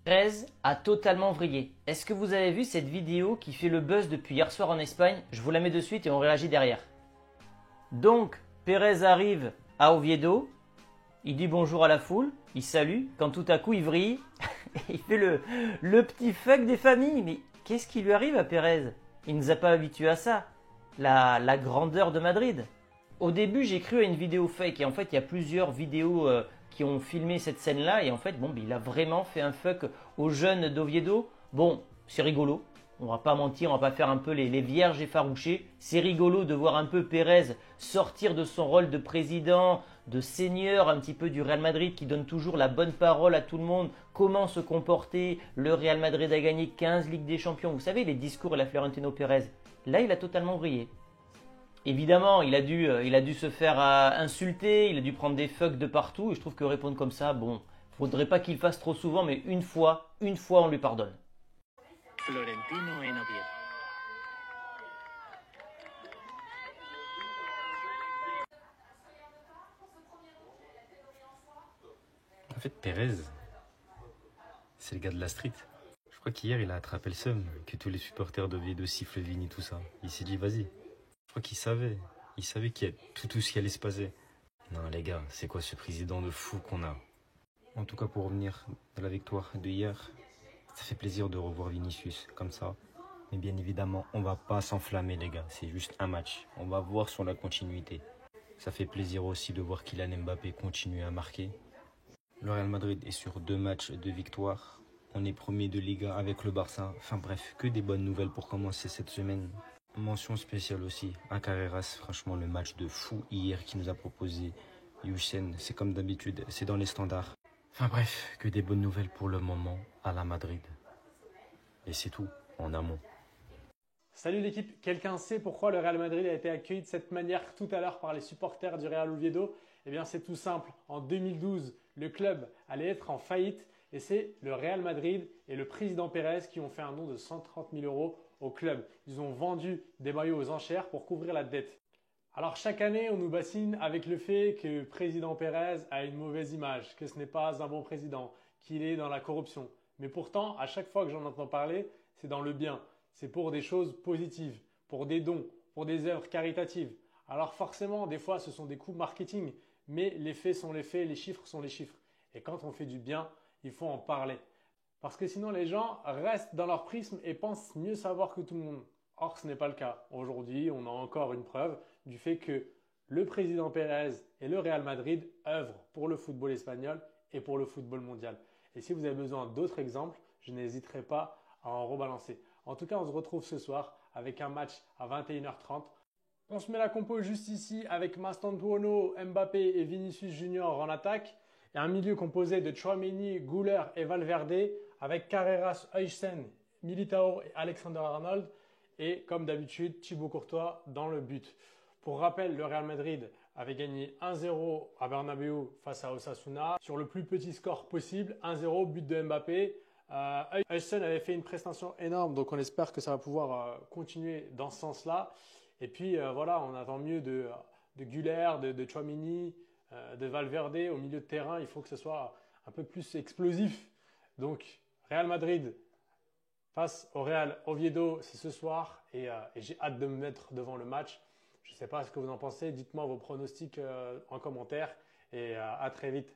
Pérez a totalement vrillé. Est-ce que vous avez vu cette vidéo qui fait le buzz depuis hier soir en Espagne? Je vous la mets de suite et on réagit derrière. Donc, Pérez arrive à Oviedo, il dit bonjour à la foule, il salue, quand tout à coup il vrille, il fait le petit fuck des familles. Mais qu'est-ce qui lui arrive à Pérez? Il ne nous a pas habitués à ça, la grandeur de Madrid. Au début, j'ai cru à une vidéo fake et en fait, il y a plusieurs vidéos qui ont filmé cette scène-là et en fait, bon, il a vraiment fait un fuck aux jeunes d'Oviedo. Bon, c'est rigolo, on va pas mentir, on va pas faire un peu les vierges effarouchées. C'est rigolo de voir un peu Pérez sortir de son rôle de président, de seigneur un petit peu du Real Madrid qui donne toujours la bonne parole à tout le monde. Comment se comporter? Le Real Madrid a gagné 15 Ligues des Champions. Vous savez, les discours de la Florentino Pérez. Là, il a totalement brillé. Évidemment, il a dû se faire insulter, il a dû prendre des fucks de partout. Et je trouve que répondre comme ça, bon, faudrait pas qu'il le fasse trop souvent, mais une fois, on lui pardonne. Florentino en Oviedo. En fait, Pérez, c'est le gars de la street. Je crois qu'hier, il a attrapé le seum, que tous les supporters d'Oviedo sifflent Vini, tout ça. Il s'est dit, vas-y. Je crois qu'il savait. Il savait qu'il y a tout ce qui allait se passer. Non, les gars, c'est quoi ce président de fou qu'on a? En tout cas, pour revenir à la victoire de hier, ça fait plaisir de revoir Vinicius comme ça. Mais bien évidemment, on va pas s'enflammer, les gars. C'est juste un match. On va voir sur la continuité. Ça fait plaisir aussi de voir Kylian Mbappé continuer à marquer. Le Real Madrid est sur 2 matchs de victoire. On est premier de Liga avec le Barça. Enfin bref, que des bonnes nouvelles pour commencer cette semaine. Mention spéciale aussi à Carreras. Franchement, le match de fou hier qui nous a proposé Youssef. C'est comme d'habitude, c'est dans les standards. Enfin bref, que des bonnes nouvelles pour le moment à la Madrid. Et c'est tout, en amont. Salut l'équipe, quelqu'un sait pourquoi le Real Madrid a été accueilli de cette manière tout à l'heure par les supporters du Real Oviedo? Eh bien c'est tout simple, en 2012, le club allait être en faillite et c'est le Real Madrid et le président Pérez qui ont fait un don de 130 000 € au club. Ils ont vendu des maillots aux enchères pour couvrir la dette. Alors chaque année, on nous bassine avec le fait que le président Pérez a une mauvaise image, que ce n'est pas un bon président, qu'il est dans la corruption. Mais pourtant, à chaque fois que j'en entends parler, c'est dans le bien. C'est pour des choses positives, pour des dons, pour des œuvres caritatives. Alors forcément, des fois, ce sont des coups marketing, mais les faits sont les faits, les chiffres sont les chiffres. Et quand on fait du bien, il faut en parler. Parce que sinon, les gens restent dans leur prisme et pensent mieux savoir que tout le monde. Or, ce n'est pas le cas. Aujourd'hui, on a encore une preuve du fait que le président Pérez et le Real Madrid œuvrent pour le football espagnol et pour le football mondial. Et si vous avez besoin d'autres exemples, je n'hésiterai pas à en rebalancer. En tout cas, on se retrouve ce soir avec un match à 21h30. On se met la compo juste ici avec Mastantuono, Mbappé et Vinicius Junior en attaque. Et un milieu composé de Tchouaméni, Güler et Valverde avec Carreras, Huijsen, Militao et Alexander-Arnold. Et comme d'habitude, Thibaut Courtois dans le but. Pour rappel, le Real Madrid avait gagné 1-0 à Bernabéu face à Osasuna sur le plus petit score possible, 1-0, but de Mbappé. Huijsen avait fait une prestation énorme, donc on espère que ça va pouvoir continuer dans ce sens-là. Et puis voilà, on attend mieux de Güler, de Tchouaméni, de Valverde au milieu de terrain. Il faut que ce soit un peu plus explosif. Donc Real Madrid face au Real Oviedo, c'est ce soir et j'ai hâte de me mettre devant le match. Je ne sais pas ce que vous en pensez. Dites-moi vos pronostics en commentaire et à très vite.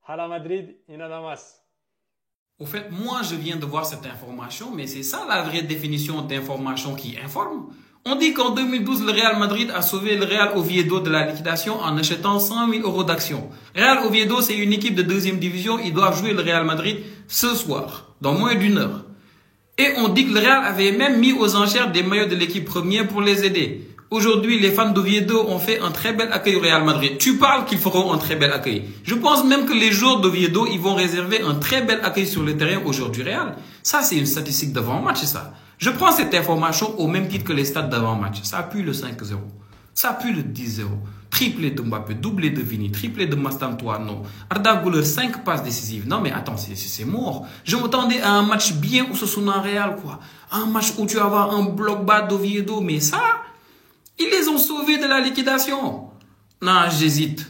Hala Madrid y nada más. Au fait, moi, je viens de voir cette information, mais c'est ça la vraie définition d'information qui informe. On dit qu'en 2012, le Real Madrid a sauvé le Real Oviedo de la liquidation en achetant 100 000 € d'actions. Real Oviedo, c'est une équipe de 2e division. Ils doivent jouer le Real Madrid ce soir, dans moins d'1 heure. Et on dit que le Real avait même mis aux enchères des maillots de l'équipe première pour les aider. Aujourd'hui, les fans d'Oviedo ont fait un très bel accueil au Real Madrid. Tu parles qu'ils feront un très bel accueil. Je pense même que les joueurs d'Oviedo, ils vont réserver un très bel accueil sur le terrain aujourd'hui Real. Ça, c'est une statistique d'avant-match, ça. Je prends cette information au même titre que les stats d'avant-match. Ça pue le 5-0. Ça pue le 10-0. Triplé de Mbappé, doublé de Vini, triplé de Mastantuono. Arda Güler, 5 passes décisives. Non mais attends, c'est mort. Je m'attendais à un match bien Osasuna Real, quoi. Un match où tu vas avoir un bloc bas d'Oviedo. Mais ça, ils les ont sauvés de la liquidation. Non, j'hésite.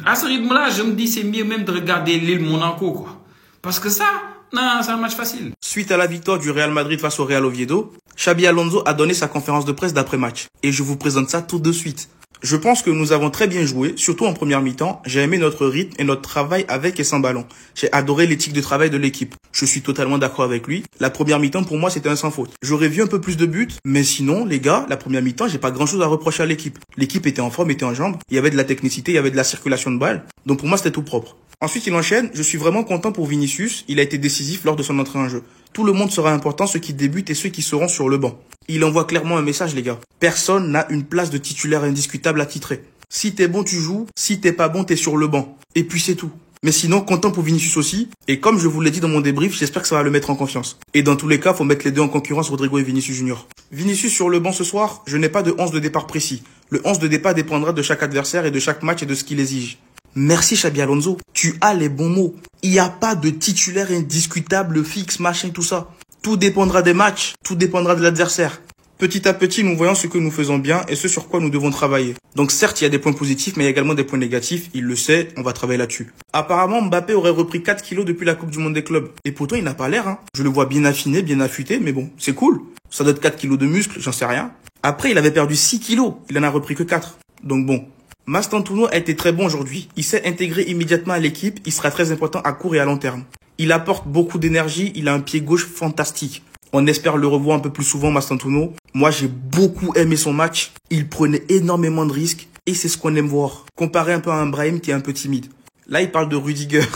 À ce rythme-là, je me dis c'est mieux même de regarder Lille Monaco, quoi. Parce que ça, Non, c'est un match facile. Suite à la victoire du Real Madrid face au Real Oviedo, Xabi Alonso a donné sa conférence de presse d'après-match. Et je vous présente ça tout de suite. Je pense que nous avons très bien joué, surtout en première mi-temps. J'ai aimé notre rythme et notre travail avec et sans ballon. J'ai adoré l'éthique de travail de l'équipe. Je suis totalement d'accord avec lui. La première mi-temps, pour moi, c'était un sans faute. J'aurais vu un peu plus de buts, mais sinon, les gars, la première mi-temps, j'ai pas grand-chose à reprocher à l'équipe. L'équipe était en forme, était en jambes. Il y avait de la technicité, il y avait de la circulation de balles. Donc pour moi, c'était tout propre. Ensuite, il enchaîne. Je suis vraiment content pour Vinicius. Il a été décisif lors de son entrée en jeu. Tout le monde sera important, ceux qui débutent et ceux qui seront sur le banc. Il envoie clairement un message, les gars. Personne n'a une place de titulaire indiscutable à titrer. Si t'es bon, tu joues. Si t'es pas bon, t'es sur le banc. Et puis c'est tout. Mais sinon, content pour Vinicius aussi. Et comme je vous l'ai dit dans mon débrief, j'espère que ça va le mettre en confiance. Et dans tous les cas, faut mettre les deux en concurrence, Rodrigo et Vinicius Junior. Vinicius sur le banc ce soir, je n'ai pas de 11 de départ précis. Le 11 de départ dépendra de chaque adversaire et de chaque match et de ce qu'il exige. Merci Xabi Alonso, tu as les bons mots. Il n'y a pas de titulaire indiscutable, fixe, machin, tout ça. Tout dépendra des matchs, tout dépendra de l'adversaire. Petit à petit, nous voyons ce que nous faisons bien et ce sur quoi nous devons travailler. Donc certes, il y a des points positifs, mais il y a également des points négatifs. Il le sait, on va travailler là-dessus. Apparemment, Mbappé aurait repris 4 kilos depuis la Coupe du Monde des clubs. Et pourtant, il n'a pas l'air. Je le vois bien affiné, bien affûté, mais bon, c'est cool. Ça doit être 4 kilos de muscles, j'en sais rien. Après, il avait perdu 6 kilos. Il en a repris que 4. Donc bon. Mastantuono a été très bon aujourd'hui. Il s'est intégré immédiatement à l'équipe. Il sera très important à court et à long terme. Il apporte beaucoup d'énergie. Il a un pied gauche fantastique. On espère le revoir un peu plus souvent, Mastantuono. Moi, j'ai beaucoup aimé son match. Il prenait énormément de risques. Et c'est ce qu'on aime voir. Comparé un peu à un Brahim qui est un peu timide. Là, il parle de Rudiger.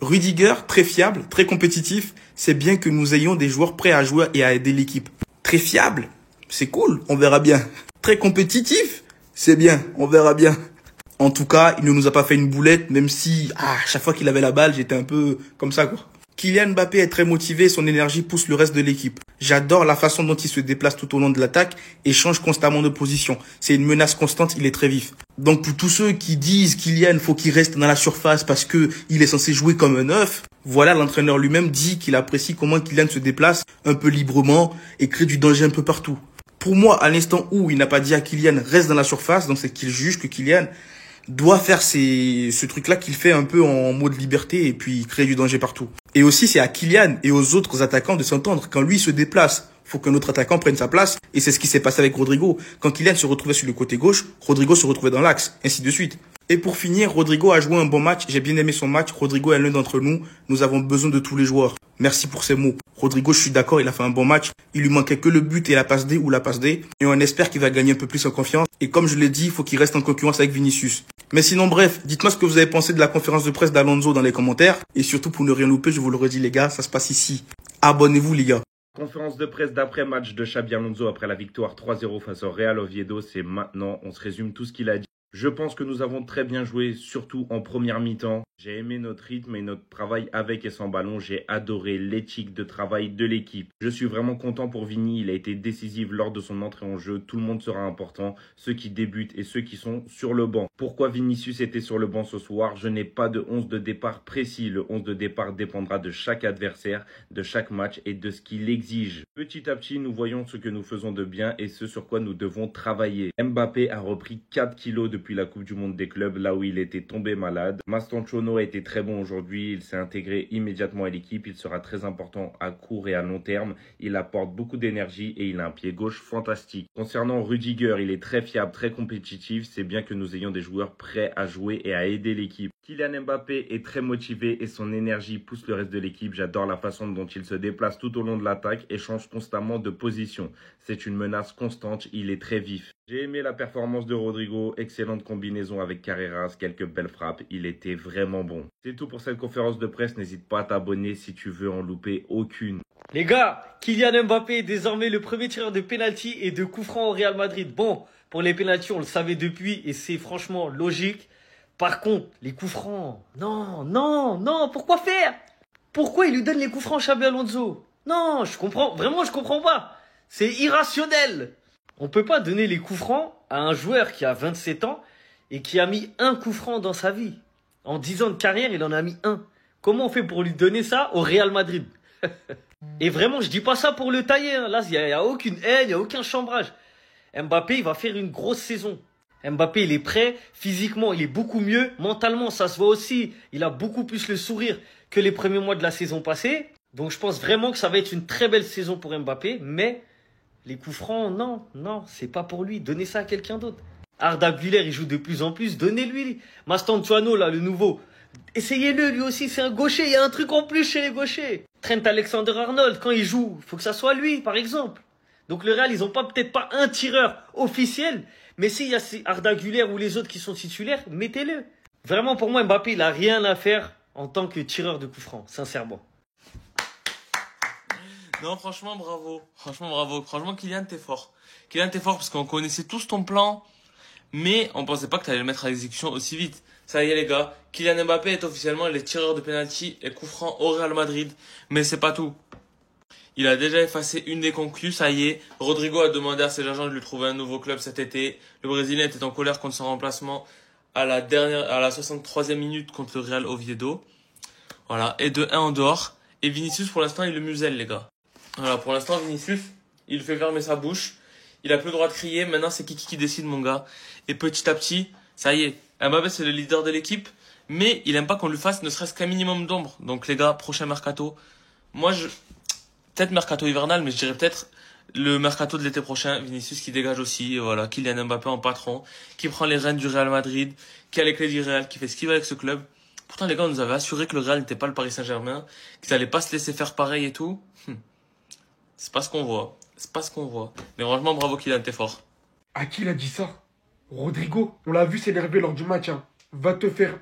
Rudiger, très fiable, très compétitif. C'est bien que nous ayons des joueurs prêts à jouer et à aider l'équipe. Très fiable. C'est cool. On verra bien. Très compétitif. C'est bien, on verra bien. En tout cas, il ne nous a pas fait une boulette, même si, chaque fois qu'il avait la balle, j'étais un peu comme ça, quoi. Kylian Mbappé est très motivé et son énergie pousse le reste de l'équipe. J'adore la façon dont il se déplace tout au long de l'attaque et change constamment de position. C'est une menace constante, il est très vif. Donc pour tous ceux qui disent Kylian, faut qu'il reste dans la surface parce que il est censé jouer comme un œuf, voilà, l'entraîneur lui-même dit qu'il apprécie comment Kylian se déplace un peu librement et crée du danger un peu partout. Pour moi, à l'instant où il n'a pas dit à Kylian reste dans la surface, donc c'est qu'il juge que Kylian doit faire ce truc-là qu'il fait un peu en mode liberté et puis créer du danger partout. Et aussi, c'est à Kylian et aux autres attaquants de s'entendre. Quand lui se déplace, faut qu'un autre attaquant prenne sa place. Et c'est ce qui s'est passé avec Rodrigo. Quand Kylian se retrouvait sur le côté gauche, Rodrigo se retrouvait dans l'axe, ainsi de suite. Et pour finir, Rodrigo a joué un bon match. J'ai bien aimé son match. Rodrigo est l'un d'entre nous. Nous avons besoin de tous les joueurs. Merci pour ces mots. Rodrigo, je suis d'accord, il a fait un bon match. Il lui manquait que le but et la passe D ou la passe D. Et on espère qu'il va gagner un peu plus en confiance. Et comme je l'ai dit, il faut qu'il reste en concurrence avec Vinicius. Mais sinon, bref, dites-moi ce que vous avez pensé de la conférence de presse d'Alonso dans les commentaires. Et surtout, pour ne rien louper, je vous le redis les gars, ça se passe ici. Abonnez-vous les gars. Conférence de presse d'après-match de Xabi Alonso après la victoire 3-0 face au Real Oviedo, c'est maintenant. On se résume tout ce qu'il a dit. Je pense que nous avons très bien joué, surtout en première mi-temps. J'ai aimé notre rythme et notre travail avec et sans ballon. J'ai adoré l'éthique de travail de l'équipe. Je suis vraiment content pour Vini. Il a été décisif lors de son entrée en jeu. Tout le monde sera important, ceux qui débutent et ceux qui sont sur le banc. Pourquoi Vinicius était sur le banc ce soir? Je n'ai pas de 11 de départ précis. Le 11 de départ dépendra de chaque adversaire, de chaque match et de ce qu'il exige. Petit à petit, nous voyons ce que nous faisons de bien et ce sur quoi nous devons travailler. Mbappé a repris 4 kilos depuis la Coupe du Monde des clubs, là où il était tombé malade. Mastantuono a été très bon aujourd'hui, il s'est intégré immédiatement à l'équipe, il sera très important à court et à long terme, il apporte beaucoup d'énergie et il a un pied gauche fantastique. Concernant Rudiger, il est très fiable, très compétitif, c'est bien que nous ayons des joueurs prêts à jouer et à aider l'équipe. Kylian Mbappé est très motivé et son énergie pousse le reste de l'équipe. J'adore la façon dont il se déplace tout au long de l'attaque et change constamment de position. C'est une menace constante, il est très vif. J'ai aimé la performance de Rodrigo, excellente combinaison avec Carreras, quelques belles frappes, il était vraiment bon. C'est tout pour cette conférence de presse, n'hésite pas à t'abonner si tu veux en louper aucune. Les gars, Kylian Mbappé est désormais le premier tireur de pénalty et de coup franc au Real Madrid. Bon, pour les pénaltys, on le savait depuis et c'est franchement logique. Par contre, les coups francs, non, pourquoi faire? Pourquoi il lui donne les coups francs, Xabi Alonso? Non, je comprends pas. C'est irrationnel. On peut pas donner les coups francs à un joueur qui a 27 ans et qui a mis un coup franc dans sa vie. En 10 ans de carrière, il en a mis un. Comment on fait pour lui donner ça au Real Madrid? Et vraiment, je dis pas ça pour le tailler. Là, il y a aucune haine, il y a aucun chambrage. Mbappé, il va faire une grosse saison. Mbappé, il est prêt. Physiquement, il est beaucoup mieux. Mentalement, ça se voit aussi. Il a beaucoup plus le sourire que les premiers mois de la saison passée. Donc, je pense vraiment que ça va être une très belle saison pour Mbappé. Mais les coups francs, non, c'est pas pour lui. Donnez ça à quelqu'un d'autre. Arda Güler, il joue de plus en plus. Donnez-lui. Mastantuono, là, le nouveau. Essayez-le, lui aussi, c'est un gaucher. Il y a un truc en plus chez les gauchers. Trent Alexander-Arnold, quand il joue, il faut que ça soit lui, par exemple. Donc le Real, ils n'ont peut-être pas un tireur officiel, mais s'il y a Arda Güler ou les autres qui sont titulaires, mettez-le. Vraiment, pour moi, Mbappé, il n'a rien à faire en tant que tireur de coups francs, sincèrement. Non, franchement, bravo. Franchement, bravo. Franchement, Kylian, t'es fort. Kylian, t'es fort parce qu'on connaissait tous ton plan, mais on pensait pas que t'allais le mettre à l'exécution aussi vite. Ça y est, les gars. Kylian Mbappé est officiellement le tireur de penalty et coup franc au Real Madrid. Mais c'est pas tout. Il a déjà effacé une des conclues, ça y est. Rodrigo a demandé à ses agents de lui trouver un nouveau club cet été. Le Brésilien était en colère contre son remplacement à la 63e minute contre le Real Oviedo. Voilà. Et de 1 en dehors. Et Vinicius, pour l'instant, il le muselle, les gars. Voilà. Pour l'instant, Vinicius, il fait fermer sa bouche. Il a plus le droit de crier. Maintenant, c'est Kiki qui décide, mon gars. Et petit à petit, ça y est. Mbappé, c'est le leader de l'équipe. Mais il aime pas qu'on lui fasse ne serait-ce qu'un minimum d'ombre. Donc, les gars, prochain mercato. Moi, peut-être mercato hivernal, mais je dirais peut-être le mercato de l'été prochain. Vinicius qui dégage aussi, voilà, Kylian Mbappé en patron, qui prend les rênes du Real Madrid, qui a les clés du Real, qui fait ce qu'il veut avec ce club. Pourtant, les gars, on nous avait assuré que le Real n'était pas le Paris Saint-Germain, qu'ils allaient pas se laisser faire pareil et tout. C'est pas ce qu'on voit. C'est pas ce qu'on voit. Mais franchement, bravo Kylian, t'es fort. À qui il a dit ça? Rodrigo, on l'a vu s'énerver lors du match. Hein. Va te faire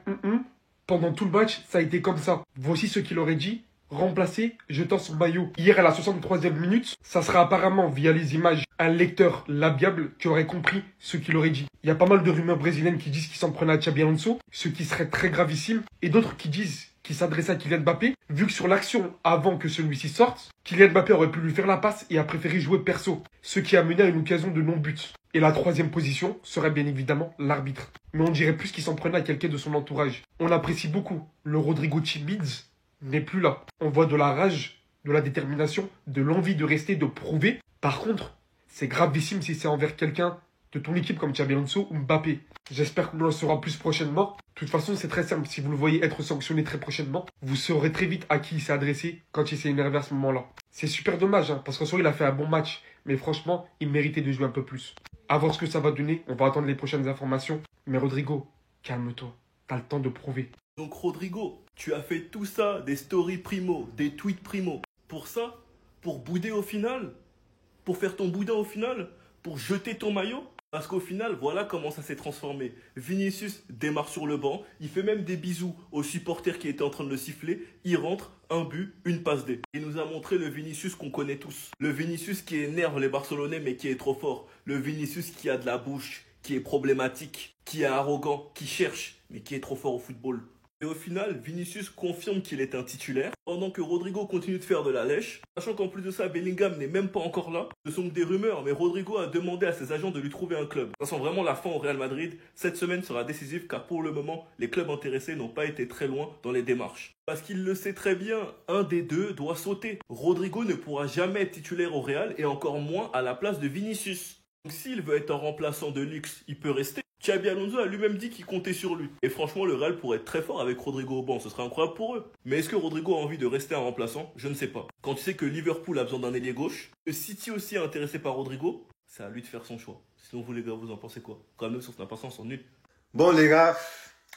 Pendant tout le match, ça a été comme ça. Voici ce qu'il aurait dit. Remplacé, jetant son maillot. Hier à la 63e minute, ça sera apparemment via les images un lecteur labiable qui aurait compris ce qu'il aurait dit. Il y a pas mal de rumeurs brésiliennes qui disent qu'il s'en prenait à Xabi Alonso, ce qui serait très gravissime, et d'autres qui disent qu'il s'adressait à Kylian Mbappé, vu que sur l'action avant que celui-ci sorte, Kylian Mbappé aurait pu lui faire la passe et a préféré jouer perso, ce qui a mené à une occasion de non-but. Et la troisième position serait bien évidemment l'arbitre. Mais on dirait plus qu'il s'en prenait à quelqu'un de son entourage. On l'apprécie beaucoup. Le Rodrigo Chimids n'est plus là. On voit de la rage, de la détermination, de l'envie de rester, de prouver. Par contre, c'est gravissime si c'est envers quelqu'un de ton équipe comme Xabi Alonso ou Mbappé. J'espère qu'on en saura plus prochainement. De toute façon, c'est très simple. Si vous le voyez être sanctionné très prochainement, vous saurez très vite à qui il s'est adressé quand il s'est énervé à ce moment-là. C'est super dommage, parce qu'en soi, il a fait un bon match. Mais franchement, il méritait de jouer un peu plus. À voir ce que ça va donner. On va attendre les prochaines informations. Mais Rodrigo, calme-toi. T'as le temps de prouver. Donc Rodrigo, tu as fait tout ça, des stories primo, des tweets primo. Pour ça? Pour bouder au final? Pour faire ton boudin au final? Pour jeter ton maillot? Parce qu'au final, voilà comment ça s'est transformé. Vinicius démarre sur le banc, il fait même des bisous aux supporters qui étaient en train de le siffler. Il rentre, un but, une passe D. Il nous a montré le Vinicius qu'on connaît tous. Le Vinicius qui énerve les Barcelonais mais qui est trop fort. Le Vinicius qui a de la bouche, qui est problématique, qui est arrogant, qui cherche, mais qui est trop fort au football. Et au final, Vinicius confirme qu'il est un titulaire, pendant que Rodrigo continue de faire de la lèche, sachant qu'en plus de ça, Bellingham n'est même pas encore là. Ce sont que des rumeurs, mais Rodrigo a demandé à ses agents de lui trouver un club. Ça sent vraiment la fin au Real Madrid. Cette semaine sera décisive car pour le moment, les clubs intéressés n'ont pas été très loin dans les démarches. Parce qu'il le sait très bien, un des deux doit sauter. Rodrigo ne pourra jamais être titulaire au Real et encore moins à la place de Vinicius. Donc s'il veut être un remplaçant de luxe, il peut rester. Xabi Alonso a lui-même dit qu'il comptait sur lui. Et franchement, le Real pourrait être très fort avec Rodrigo au banc. Ce serait incroyable pour eux. Mais est-ce que Rodrigo a envie de rester un remplaçant? Je ne sais pas. Quand tu sais que Liverpool a besoin d'un ailier gauche, que City aussi est intéressé par Rodrigo, c'est à lui de faire son choix. Sinon, vous les gars, vous en pensez quoi? Quand même, sur son impatience, on nul. Bon les gars,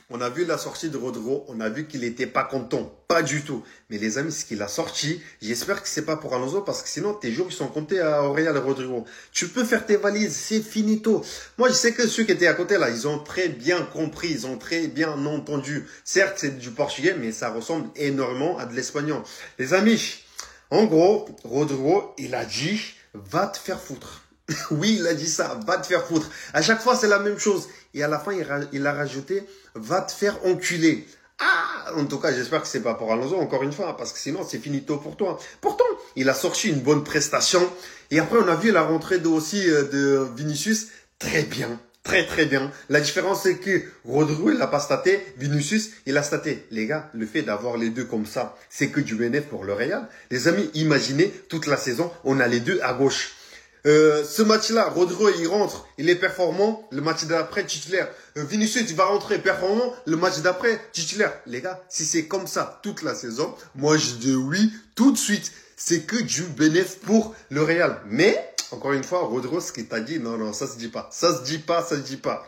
on a vu la sortie de Rodrigo, on a vu qu'il n'était pas content, pas du tout. Mais les amis, ce qu'il a sorti, j'espère que c'est pas pour Alonso parce que sinon tes jours ils sont comptés à Real et Rodrigo. Tu peux faire tes valises, c'est finito. Moi je sais que ceux qui étaient à côté là, ils ont très bien compris, ils ont très bien entendu. Certes c'est du portugais, mais ça ressemble énormément à de l'espagnol. Les amis, en gros, Rodrigo, il a dit, va te faire foutre. Oui, il a dit ça, va te faire foutre. À chaque fois, c'est la même chose. Et à la fin, il a rajouté, va te faire enculer. Ah, en tout cas, j'espère que c'est pas pour Alonso, encore une fois, parce que sinon, c'est finito pour toi. Pourtant, il a sorti une bonne prestation. Et après, on a vu la rentrée de Vinicius. Très bien. Très, très bien. La différence, c'est que Rodrigo, il n'a pas staté. Vinicius, il a staté. Les gars, le fait d'avoir les deux comme ça, c'est que du bénéfice pour le Real. Les amis, imaginez, toute la saison, on a les deux à gauche. Ce match-là, Rodrigo, il rentre, il est performant. Le match d'après, titulaire. Vinicius, il va rentrer performant. Le match d'après, titulaire. Les gars, si c'est comme ça toute la saison, moi, je dis oui tout de suite. C'est que du bénéfice pour le Real. Mais, encore une fois, Rodrigo, ce qu'il t'a dit, non, ça se dit pas. Ça se dit pas.